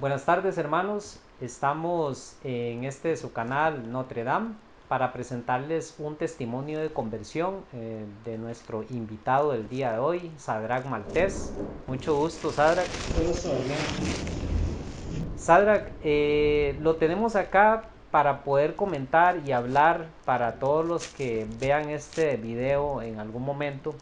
Buenas tardes, hermanos. Estamos en su canal Notre Dame para presentarles un testimonio de conversión de nuestro invitado del día de hoy, Sadrach Maltés. Mucho gusto, Sadrach. Sadrach, lo tenemos acá para poder comentar y hablar para todos los que vean este video en algún momento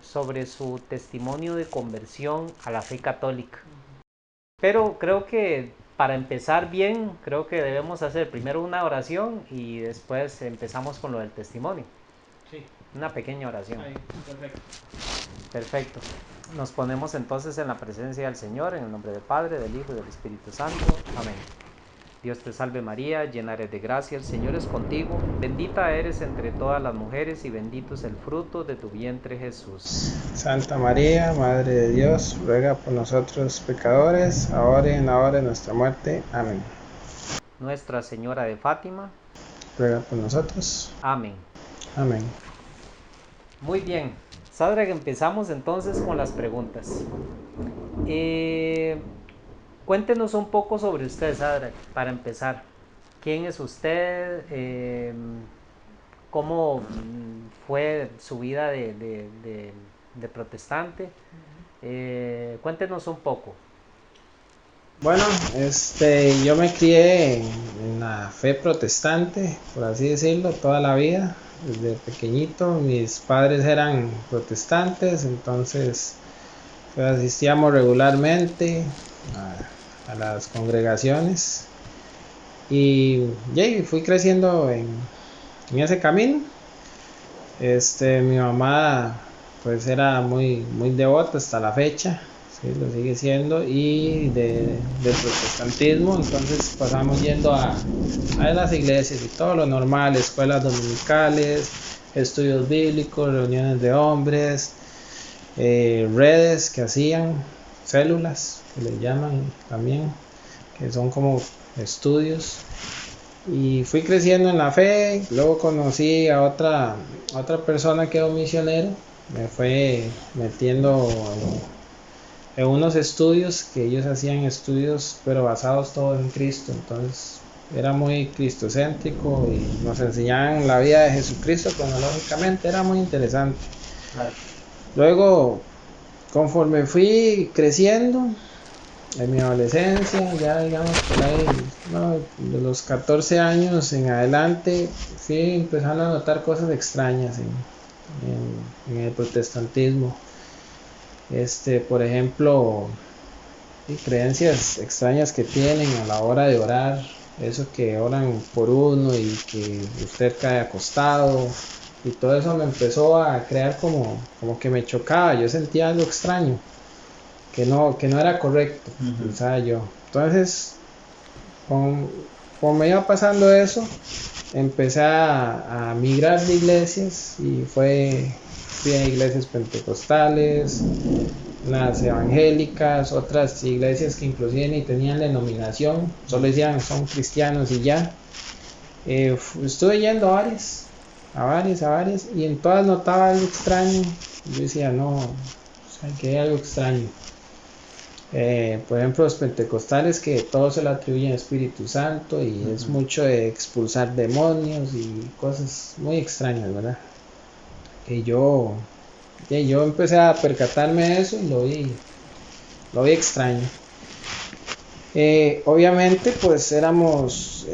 sobre su testimonio de conversión a la fe católica. Pero creo que para empezar bien, creo que debemos hacer primero una oración y después empezamos con lo del testimonio. Sí. Una pequeña oración. Ahí, perfecto. Perfecto. Nos ponemos entonces en la presencia del Señor, en el nombre del Padre, del Hijo y del Espíritu Santo. Amén. Dios te salve María, llena eres de gracia, el Señor es contigo, bendita eres entre todas las mujeres y bendito es el fruto de tu vientre Jesús. Santa María, Madre de Dios, ruega por nosotros pecadores, ahora y en la hora de nuestra muerte. Amén. Nuestra Señora de Fátima, ruega por nosotros. Amén. Amén. Muy bien, Sadrach, empezamos entonces con las preguntas. Cuéntenos un poco sobre usted, Sadrach, para empezar. ¿Quién es usted? ¿Cómo fue su vida de protestante? Cuéntenos un poco. Bueno, yo me crié en la fe protestante, por así decirlo, toda la vida. Desde pequeñito mis padres eran protestantes, entonces pues, asistíamos regularmente a las congregaciones y fui creciendo en ese camino. Mi mamá pues era muy devota hasta la fecha, sí, lo sigue siendo, y del protestantismo. Entonces pasamos yendo a las iglesias y todo lo normal, escuelas dominicales, estudios bíblicos, reuniones de hombres, redes que hacían, células que le llaman también, que son como estudios. Y fui creciendo en la fe. Luego conocí a otra persona que era un misionero, me fue metiendo en unos estudios que ellos hacían, estudios pero basados todos en Cristo. Entonces era muy cristocéntrico y nos enseñaban la vida de Jesucristo cronológicamente. Era muy interesante. Claro. Luego, conforme fui creciendo en mi adolescencia, ya digamos por ahí, no, de los 14 años en adelante, fui empezando a notar cosas extrañas en el protestantismo. Por ejemplo, creencias extrañas que tienen a la hora de orar, eso que oran por uno y que usted cae acostado, y todo eso me empezó a crear como que me chocaba. Yo sentía algo extraño, que no era correcto, pensaba yo. Entonces, me iba pasando eso, empecé a migrar de iglesias y fui a iglesias pentecostales, unas evangélicas, otras iglesias que inclusive ni tenían denominación, solo decían son cristianos y ya. Estuve yendo a varias, y en todas notaba algo extraño. Yo decía, no, que hay algo extraño. Por ejemplo, los pentecostales, que todo se lo atribuyen al Espíritu Santo y es mucho de expulsar demonios y cosas muy extrañas, ¿verdad? Que yo empecé a percatarme de eso y lo vi extraño. Obviamente pues éramos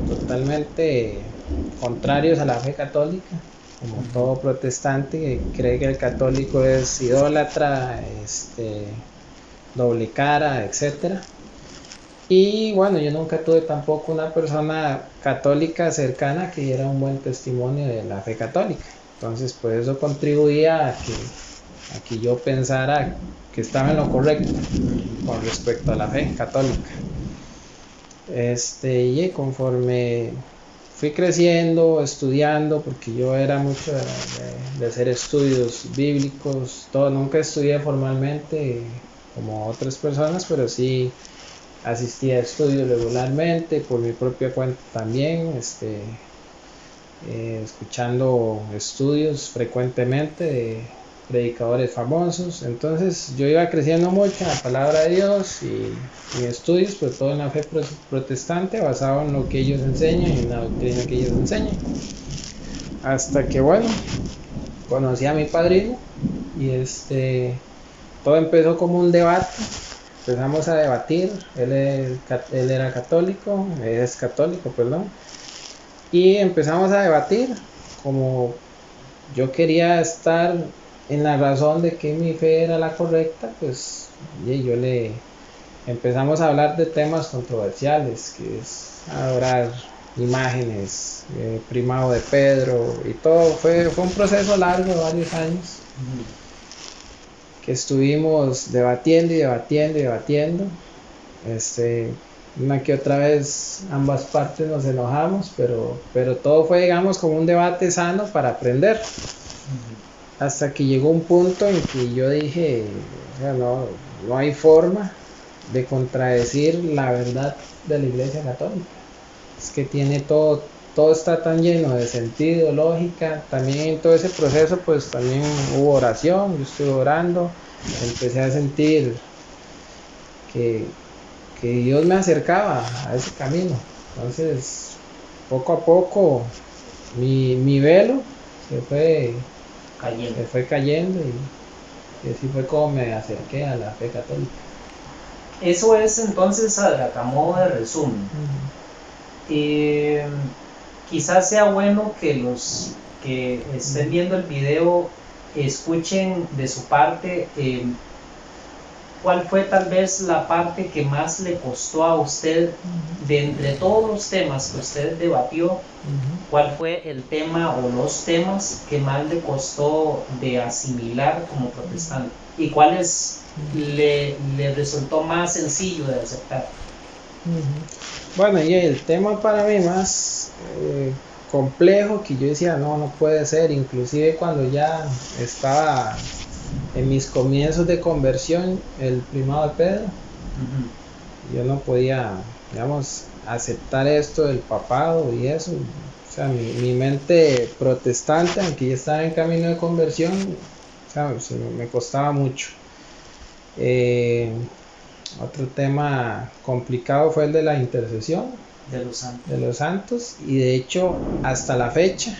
totalmente contrarios a la fe católica, como todo protestante que cree que el católico es idólatra, doble cara, etcétera. Y bueno, yo nunca tuve tampoco una persona católica cercana que diera un buen testimonio de la fe católica. Entonces pues eso contribuía a que yo pensara que estaba en lo correcto con respecto a la fe católica. Y conforme fui creciendo, estudiando, porque yo era mucho de hacer estudios bíblicos, todo. Nunca estudié formalmente como otras personas, pero sí asistía a estudios regularmente por mi propia cuenta también, escuchando estudios frecuentemente predicadores famosos. Entonces yo iba creciendo mucho en la palabra de Dios y en estudios, pues todo en la fe protestante, basado en lo que ellos enseñan y en la doctrina que ellos enseñan. Hasta que, bueno, conocí a mi padrino y todo empezó como un debate. Empezamos a debatir. Él era católico, es católico, perdón, y empezamos a debatir. Como yo quería estar en la razón de que mi fe era la correcta, pues yo le empezamos a hablar de temas controversiales, que es adorar imágenes, primado de Pedro y todo. Fue un proceso largo de varios años que estuvimos debatiendo y debatiendo y debatiendo. Una que otra vez ambas partes nos enojamos, pero todo fue, digamos, como un debate sano para aprender. Hasta que llegó un punto en que yo dije, o sea, no hay forma de contradecir la verdad de la Iglesia Católica. Es que tiene todo está tan lleno de sentido, lógica. También en todo ese proceso pues también hubo oración, yo estuve orando, empecé a sentir que Dios me acercaba a ese camino. Entonces poco a poco mi velo se fue cayendo y así fue como me acerqué a la fe católica. Eso es entonces a modo de resumen. Quizás sea bueno que los que estén viendo el video escuchen de su parte cuál fue tal vez la parte que más le costó a usted de entre todos los temas que usted debatió. ¿Cuál fue el tema o los temas que más le costó de asimilar como protestante? ¿Y cuáles le resultó más sencillo de aceptar? Bueno, y el tema para mí más complejo, que yo decía, no puede ser, inclusive cuando ya estaba en mis comienzos de conversión, el primado de Pedro, yo no podía, digamos, aceptar esto del papado y eso. O sea, mi mente protestante, aunque ya estaba en camino de conversión, ¿sabes? Me costaba mucho. Otro tema complicado fue el de la intercesión de los santos, y de hecho hasta la fecha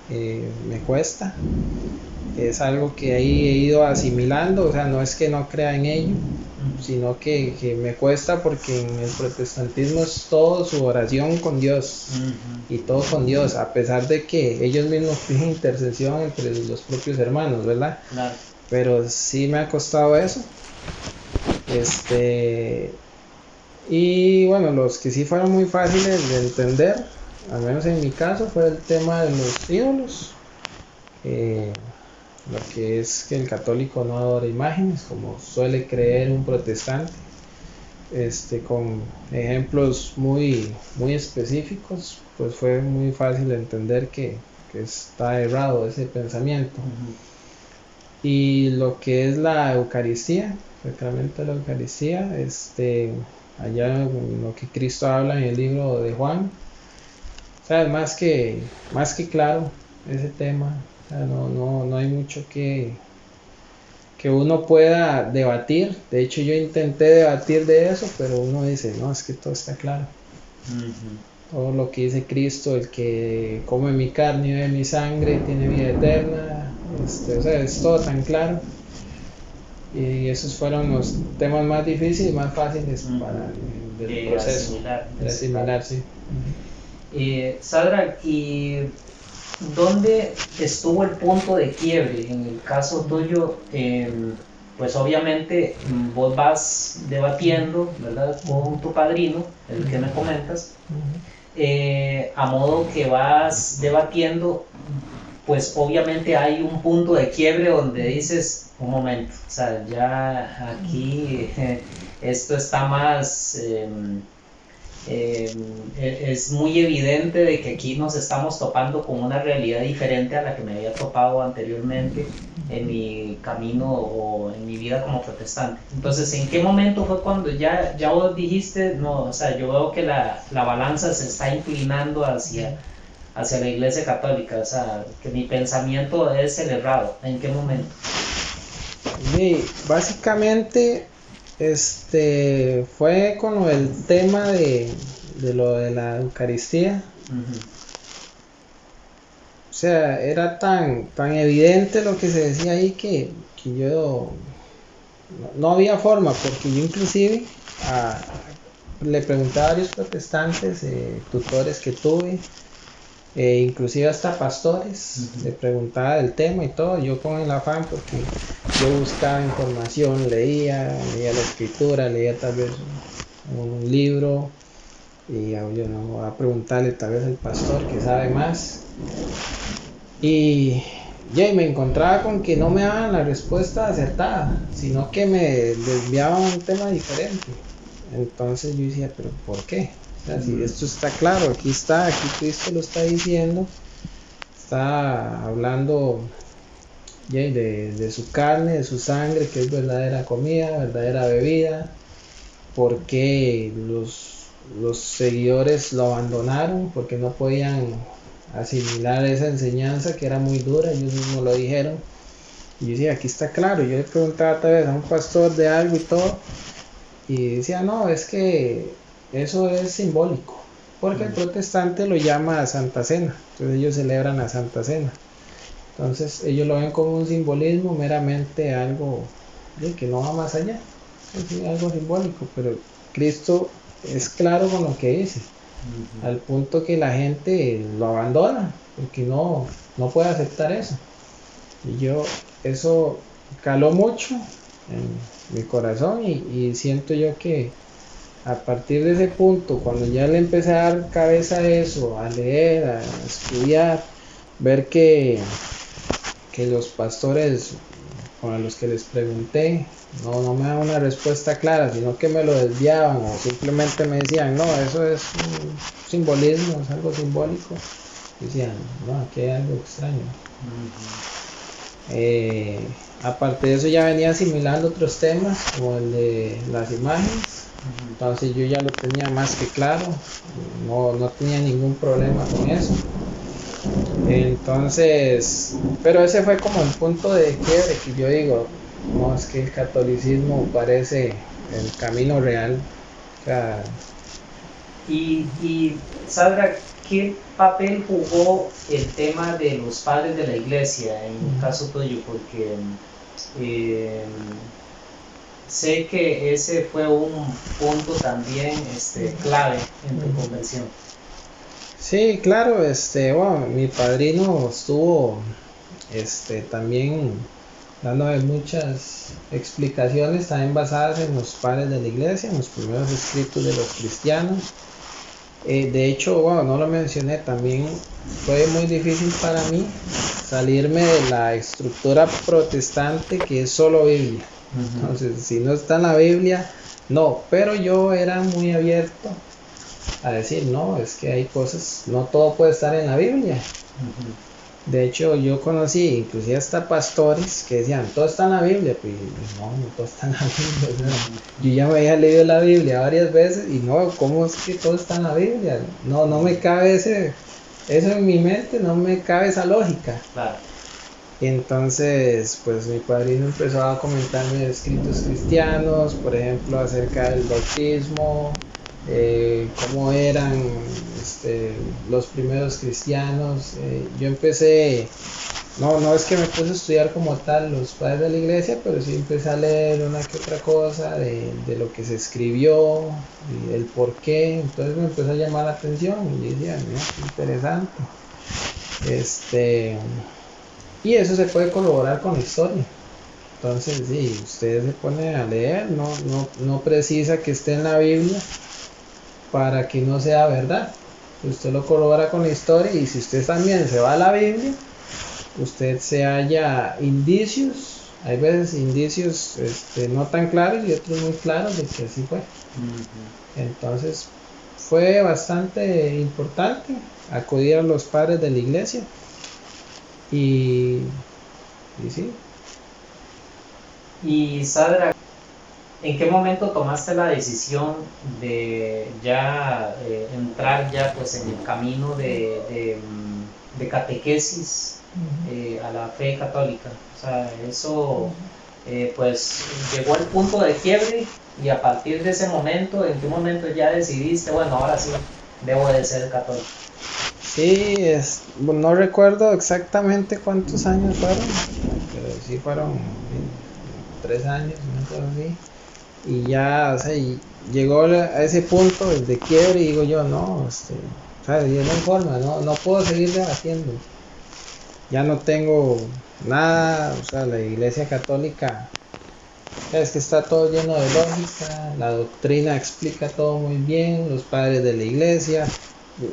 me cuesta. Es algo que ahí he ido asimilando, o sea, no es que no crea en ello, sino que me cuesta, porque en el protestantismo es todo su oración con Dios y todo con Dios, a pesar de que ellos mismos piden intercesión entre los propios hermanos, ¿verdad? Claro. Pero sí me ha costado eso. Y bueno, los que sí fueron muy fáciles de entender, al menos en mi caso, fue el tema de los ídolos. Lo que es que el católico no adora imágenes, como suele creer un protestante, con ejemplos muy específicos, pues fue muy fácil de entender que está errado ese pensamiento. Y lo que es la Eucaristía, el sacramento de la Eucaristía, allá en lo que Cristo habla en el libro de Juan, ¿sabes? Más que claro ese tema. O sea, no hay mucho que uno pueda debatir. De hecho, yo intenté debatir de eso, pero uno dice, no, es que todo está claro. Todo lo que dice Cristo, el que come mi carne y bebe mi sangre tiene vida eterna. O sea, es todo tan claro. Y esos fueron los temas más difíciles y más fáciles para el proceso de asimilar, sí. Sadrak, ¿y dónde estuvo el punto de quiebre en el caso tuyo? Pues obviamente vos vas debatiendo, ¿verdad?, con tu padrino, el que me comentas, a modo que vas debatiendo, pues obviamente hay un punto de quiebre donde dices, un momento, o sea, ya aquí esto está más... es muy evidente de que aquí nos estamos topando con una realidad diferente a la que me había topado anteriormente en mi camino o en mi vida como protestante. Entonces, ¿en qué momento fue cuando ya vos dijiste, no, o sea, yo veo que la balanza se está inclinando hacia la Iglesia Católica, o sea, que mi pensamiento es el errado? ¿En qué momento? Y básicamente fue con el tema de lo de la Eucaristía. O sea, era tan evidente lo que se decía ahí que yo no había forma, porque yo inclusive le pregunté a varios protestantes, tutores que tuve, inclusive hasta pastores, le preguntaba del tema y todo, yo con el afán porque yo buscaba información, leía la escritura, leía tal vez un libro y yo no voy a preguntarle tal vez al pastor que sabe más y me encontraba con que no me daban la respuesta acertada, sino que me desviaban a un tema diferente. Entonces yo decía, pero ¿por qué? O sea, si esto está claro, aquí Cristo lo está diciendo, está hablando de su carne, de su sangre, que es verdadera comida, verdadera bebida. ¿Por qué los seguidores lo abandonaron? Porque no podían asimilar esa enseñanza que era muy dura, ellos mismos lo dijeron. Y yo decía, aquí está claro, yo le preguntaba tal vez a un pastor de algo y todo, y decía, no, es que eso es simbólico, porque el protestante lo llama Santa Cena, entonces ellos celebran la Santa Cena. Entonces ellos lo ven como un simbolismo, meramente algo que no va más allá, es algo simbólico, pero Cristo es claro con lo que dice, al punto que la gente lo abandona, porque no puede aceptar eso. Y eso caló mucho en mi corazón y siento yo que a partir de ese punto, cuando ya le empecé a dar cabeza a eso, a leer, a estudiar, ver que los pastores con los que les pregunté no me daban una respuesta clara, sino que me lo desviaban o simplemente me decían, no, eso es un simbolismo, es algo simbólico. Decían, no, aquí hay algo extraño. Aparte de eso ya venía asimilando otros temas como el de las imágenes, entonces yo ya lo tenía más que claro, no tenía ningún problema con eso. Entonces, pero ese fue como el punto de quiebre que yo digo, no, es que el catolicismo parece el camino real. O sea, Y Sandra, ¿qué papel jugó el tema de los padres de la iglesia en el caso tuyo? Porque eh, sé que ese fue un punto también clave en tu conversión. sí, claro, bueno, mi padrino estuvo también dándome muchas explicaciones también basadas en los padres de la iglesia, en los primeros escritos de los cristianos. De hecho, bueno, no lo mencioné, también fue muy difícil para mí salirme de la estructura protestante que es solo Biblia. Entonces, si no está en la Biblia, no, pero yo era muy abierto a decir, no, es que hay cosas, no todo puede estar en la Biblia. De hecho, yo conocí inclusive hasta pastores que decían, todo está en la Biblia, pues no todo está en la Biblia. O sea, yo ya me había leído la Biblia varias veces y no, ¿cómo es que todo está en la Biblia? No me cabe eso en mi mente, no me cabe esa lógica. Claro. Y entonces, pues mi padrino empezó a comentarme escritos cristianos, por ejemplo, acerca del bautismo, cómo eran los primeros cristianos. Yo empecé, no es que me puse a estudiar como tal los padres de la iglesia, pero sí empecé a leer una que otra cosa de lo que se escribió y el por qué. Entonces me empezó a llamar la atención y decía, mira, qué interesante. Y eso se puede corroborar con la historia. Entonces, si usted se pone a leer, no precisa que esté en la Biblia para que no sea verdad. Usted lo corrobora con la historia y si usted también se va a la Biblia, usted se halla indicios, hay veces indicios no tan claros y otros muy claros de que así fue. Entonces, fue bastante importante acudir a los padres de la iglesia y sí. Y Sandra, ¿en qué momento tomaste la decisión de ya entrar ya pues en el camino de catequesis a la fe católica? O sea, eso pues llegó el punto de quiebre y a partir de ese momento, ¿en qué momento ya decidiste, bueno, ahora sí, debo de ser católico? Sí, no recuerdo exactamente cuántos años fueron, pero sí fueron 3 años, una cosa así. Y ya, o sea, y llegó a ese punto de quiebre y digo yo, no, o sea, no hay forma, no puedo seguir debatiendo. Ya no tengo nada, o sea, la iglesia católica es que está todo lleno de lógica, la doctrina explica todo muy bien, los padres de la iglesia,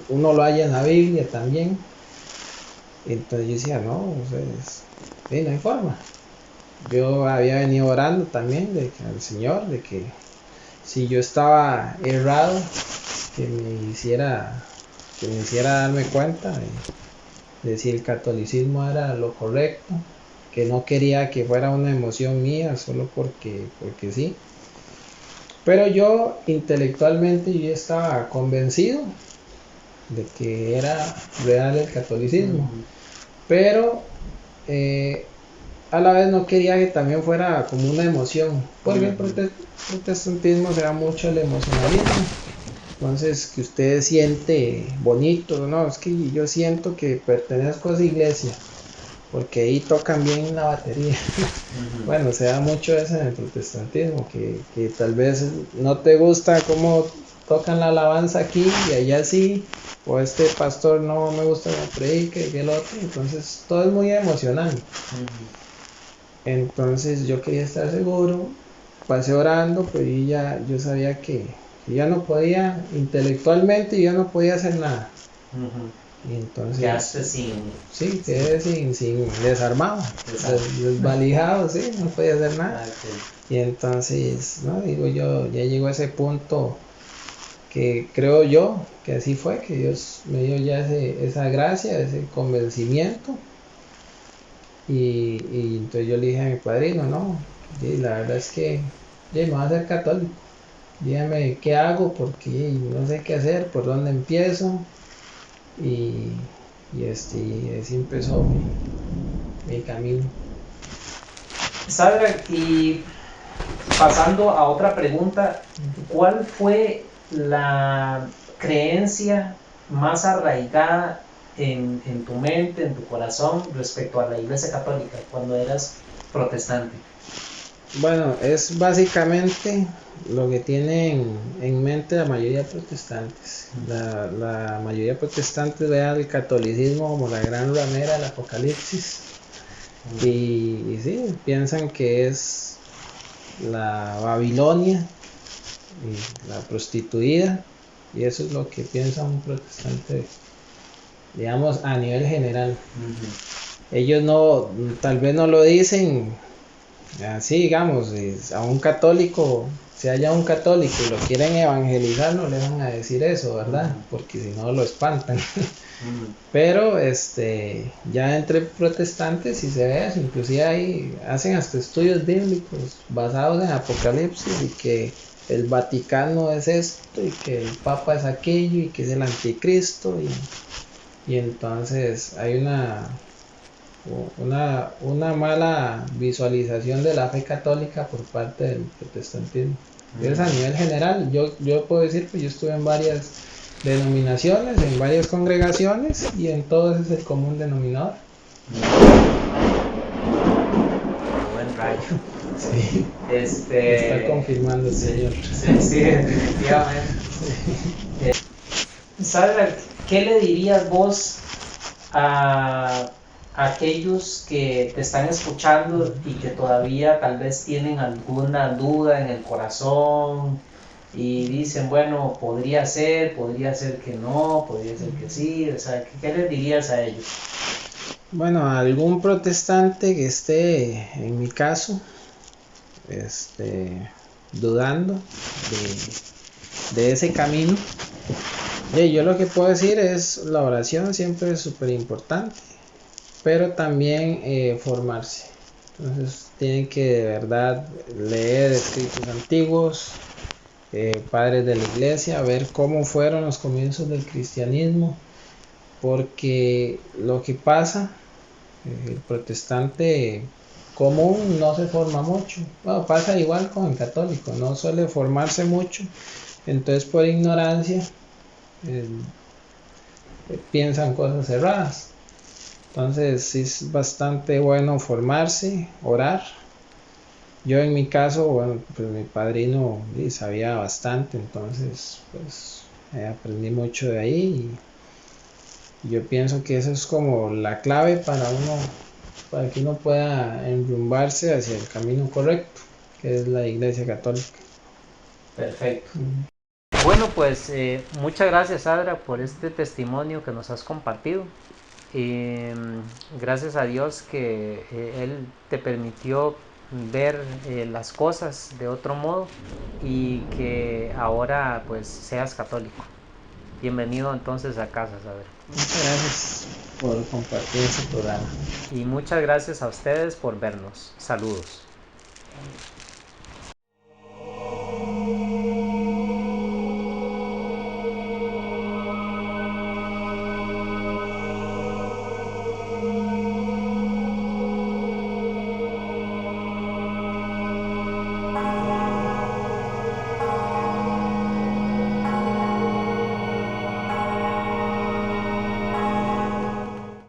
uno lo halla en la Biblia también. Entonces yo decía, no, o sea, sí, no hay forma. Yo había venido orando también al Señor de que si yo estaba errado, que que me hiciera darme cuenta de si el catolicismo era lo correcto, que no quería que fuera una emoción mía solo porque sí. Pero yo intelectualmente yo estaba convencido de que era real el catolicismo, pero eh, a la vez no quería que también fuera como una emoción, porque el protestantismo se da mucho el emocionalismo. Entonces, que usted siente bonito, no, es que yo siento que pertenezco a esa iglesia, porque ahí tocan bien la batería. Bueno, se da mucho eso en el protestantismo, que tal vez no te gusta cómo tocan la alabanza aquí y allá sí, o este pastor no me gusta cómo predica y el otro, entonces todo es muy emocional. Entonces yo quería estar seguro, pasé orando, pero yo sabía que ya no podía, intelectualmente ya no podía hacer nada. Y entonces, Quedaste sin... sí, quedé sin desarmado, desvalijado, sí, no podía hacer nada. Y entonces, no, digo yo, ya llegó a ese punto que creo yo que así fue, que Dios me dio ya esa gracia, ese convencimiento. Y entonces yo le dije a mi padrino, no, y la verdad es que me voy a hacer católico. Dígame qué hago porque no sé qué hacer, por dónde empiezo. Y, y así empezó mi camino. Sandra, y pasando a otra pregunta, ¿cuál fue la creencia más arraigada en tu mente, en tu corazón, respecto a la Iglesia Católica cuando eras protestante? Bueno, es básicamente lo que tienen en mente la mayoría de protestantes. La mayoría de protestantes ve al catolicismo como la gran ramera del apocalipsis. Y sí, piensan que es la Babilonia y la prostituida. Y eso es lo que piensa un protestante, digamos, a nivel general. Ellos no, tal vez no lo dicen así, digamos, a un católico, si haya un católico y lo quieren evangelizar, no le van a decir eso, ¿verdad? Porque si no lo espantan. Pero ya entre protestantes si se ve eso, inclusive ahí hacen hasta estudios bíblicos basados en Apocalipsis y que el Vaticano es esto y que el Papa es aquello y que es el anticristo y entonces hay una mala visualización de la fe católica por parte del protestantismo. Es a nivel general, yo puedo decir que yo estuve en varias denominaciones, en varias congregaciones y en todos es el común denominador. Buen rayo. Sí. Está confirmando el Señor. Sí, definitivamente. Sandra, ¿qué le dirías vos a aquellos que te están escuchando y que todavía tal vez tienen alguna duda en el corazón y dicen, bueno, podría ser que no, podría ser que sí? O sea, ¿qué les dirías a ellos? Bueno, a algún protestante que esté, en mi caso, dudando de ese camino, yo lo que puedo decir es la oración siempre es súper importante, pero también formarse. Entonces tienen que de verdad leer escritos antiguos, padres de la iglesia, ver cómo fueron los comienzos del cristianismo, porque lo que pasa, el protestante común no se forma mucho. Bueno, pasa igual con el católico, no suele formarse mucho. Entonces por ignorancia eh, piensan cosas erradas. Entonces sí es bastante bueno formarse, orar. Yo en mi caso, bueno, pues mi padrino sabía bastante, entonces pues aprendí mucho de ahí y yo pienso que eso es como la clave para uno, para que uno pueda enrumbarse hacia el camino correcto, que es la Iglesia Católica. Perfecto. Bueno, pues muchas gracias, Adra, por este testimonio que nos has compartido. Eh, Gracias a Dios que Él te permitió ver las cosas de otro modo y que ahora pues seas católico. Bienvenido entonces a casa, Adra. Muchas gracias por compartir este programa. Y muchas gracias a ustedes por vernos. Saludos.